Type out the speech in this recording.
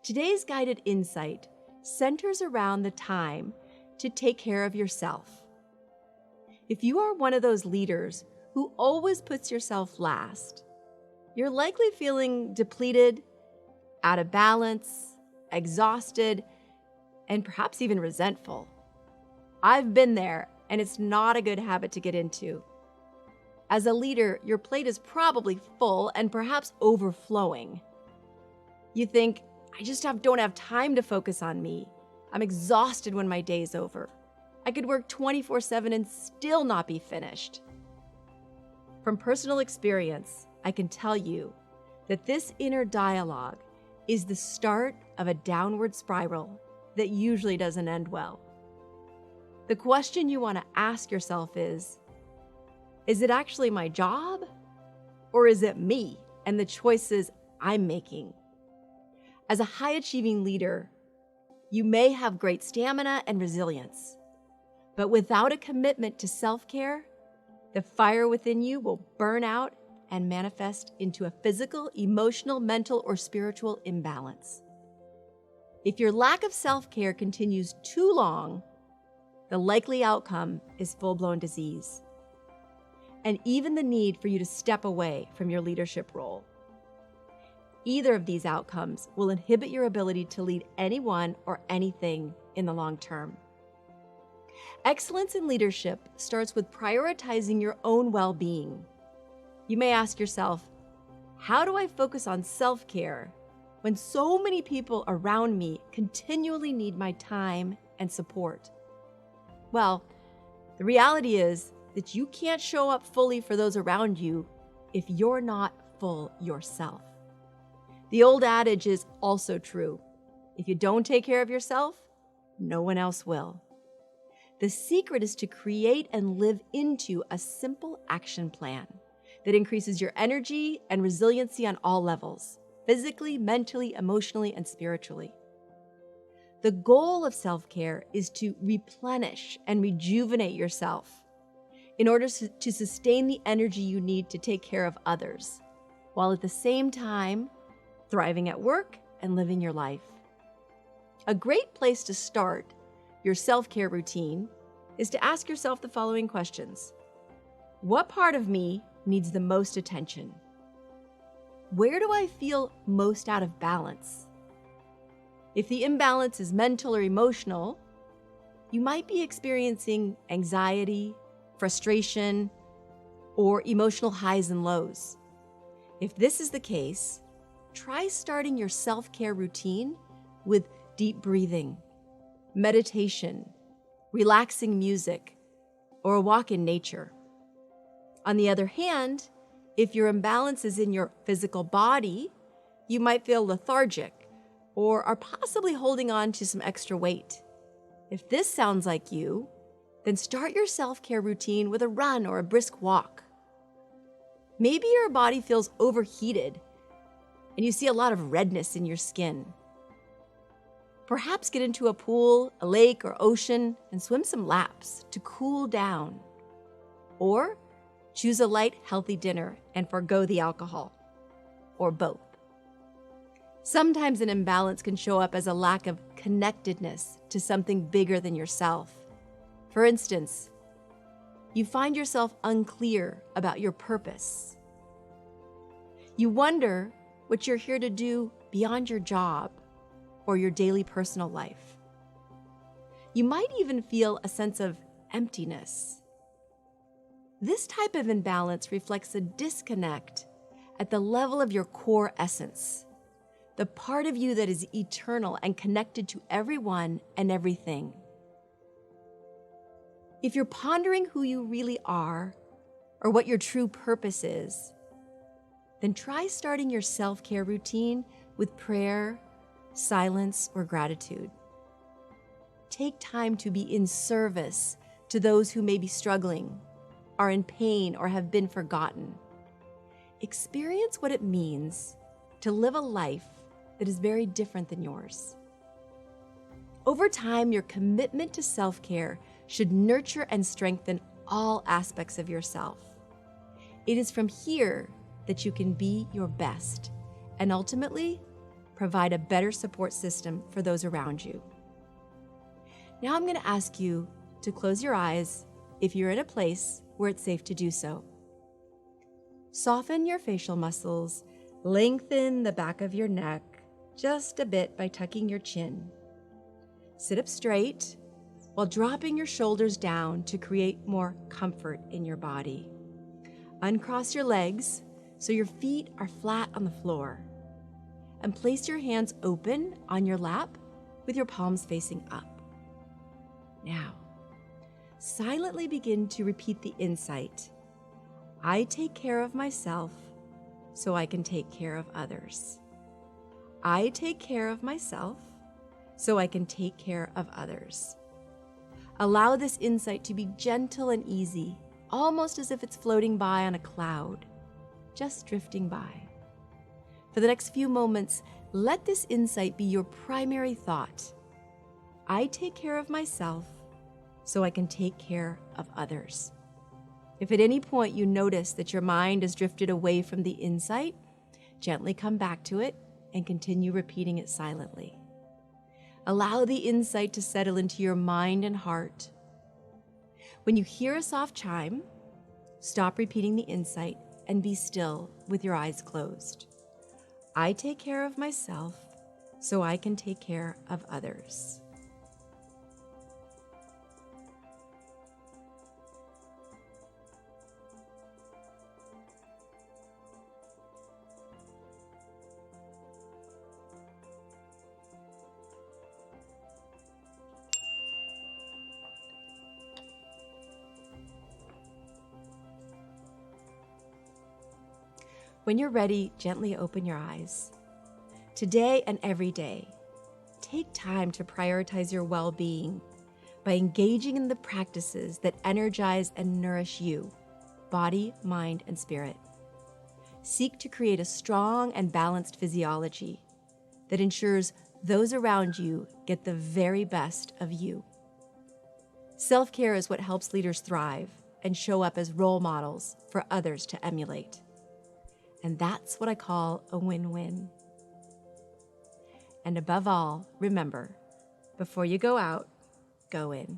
Today's guided insight centers around the time to take care of yourself. If you are one of those leaders who always puts yourself last, you're likely feeling depleted, out of balance, exhausted, and perhaps even resentful. I've been there, and it's not a good habit to get into. As a leader, your plate is probably full and perhaps overflowing. You think, I just don't have time to focus on me. I'm exhausted when my day's over. I could work 24/7 and still not be finished. From personal experience, I can tell you that this inner dialogue is the start of a downward spiral that usually doesn't end well. The question you want to ask yourself is it actually my job? Or is it me and the choices I'm making? As a high-achieving leader, you may have great stamina and resilience, but without a commitment to self-care, the fire within you will burn out and manifest into a physical, emotional, mental, or spiritual imbalance. If your lack of self-care continues too long, the likely outcome is full-blown disease, and even the need for you to step away from your leadership role. Either of these outcomes will inhibit your ability to lead anyone or anything in the long term. Excellence in leadership starts with prioritizing your own well-being. You may ask yourself, how do I focus on self-care when so many people around me continually need my time and support? Well, the reality is that you can't show up fully for those around you if you're not full yourself. The old adage is also true. If you don't take care of yourself, no one else will. The secret is to create and live into a simple action plan that increases your energy and resiliency on all levels, physically, mentally, emotionally, and spiritually. The goal of self-care is to replenish and rejuvenate yourself in order to sustain the energy you need to take care of others, while at the same time thriving at work and living your life. A great place to start your self-care routine is to ask yourself the following questions. What part of me needs the most attention? Where do I feel most out of balance? If the imbalance is mental or emotional, you might be experiencing anxiety, frustration, or emotional highs and lows. If this is the case, try starting your self-care routine with deep breathing, meditation, relaxing music, or a walk in nature. On the other hand, if your imbalance is in your physical body, you might feel lethargic or are possibly holding on to some extra weight. If this sounds like you, then start your self-care routine with a run or a brisk walk. Maybe your body feels overheated and you see a lot of redness in your skin. Perhaps get into a pool, a lake, or ocean and swim some laps to cool down. Or choose a light, healthy dinner and forgo the alcohol, or both. Sometimes an imbalance can show up as a lack of connectedness to something bigger than yourself. For instance, you find yourself unclear about your purpose. You wonder what you're here to do beyond your job or your daily personal life. You might even feel a sense of emptiness. This type of imbalance reflects a disconnect at the level of your core essence, the part of you that is eternal and connected to everyone and everything. If you're pondering who you really are or what your true purpose is, then try starting your self-care routine with prayer, silence, or gratitude. Take time to be in service to those who may be struggling, are in pain, or have been forgotten. Experience what it means to live a life that is very different than yours. Over time, your commitment to self-care should nurture and strengthen all aspects of yourself. It is from here that you can be your best and ultimately provide a better support system for those around you. Now I'm going to ask you to close your eyes if you're in a place where it's safe to do so. Soften your facial muscles, lengthen the back of your neck just a bit by tucking your chin. Sit up straight while dropping your shoulders down to create more comfort in your body. Uncross your legs so your feet are flat on the floor. And place your hands open on your lap with your palms facing up. Now, silently begin to repeat the insight. I take care of myself so I can take care of others. I take care of myself so I can take care of others. Allow this insight to be gentle and easy, almost as if it's floating by on a cloud, just drifting by. For the next few moments, let this insight be your primary thought. I take care of myself so I can take care of others. If at any point you notice that your mind has drifted away from the insight, gently come back to it and continue repeating it silently. Allow the insight to settle into your mind and heart. When you hear a soft chime, stop repeating the insight and be still with your eyes closed. I take care of myself so I can take care of others. When you're ready, gently open your eyes. Today and every day, take time to prioritize your well-being by engaging in the practices that energize and nourish you, body, mind, and spirit. Seek to create a strong and balanced physiology that ensures those around you get the very best of you. Self-care is what helps leaders thrive and show up as role models for others to emulate. And that's what I call a win-win. And above all, remember, before you go out, go in.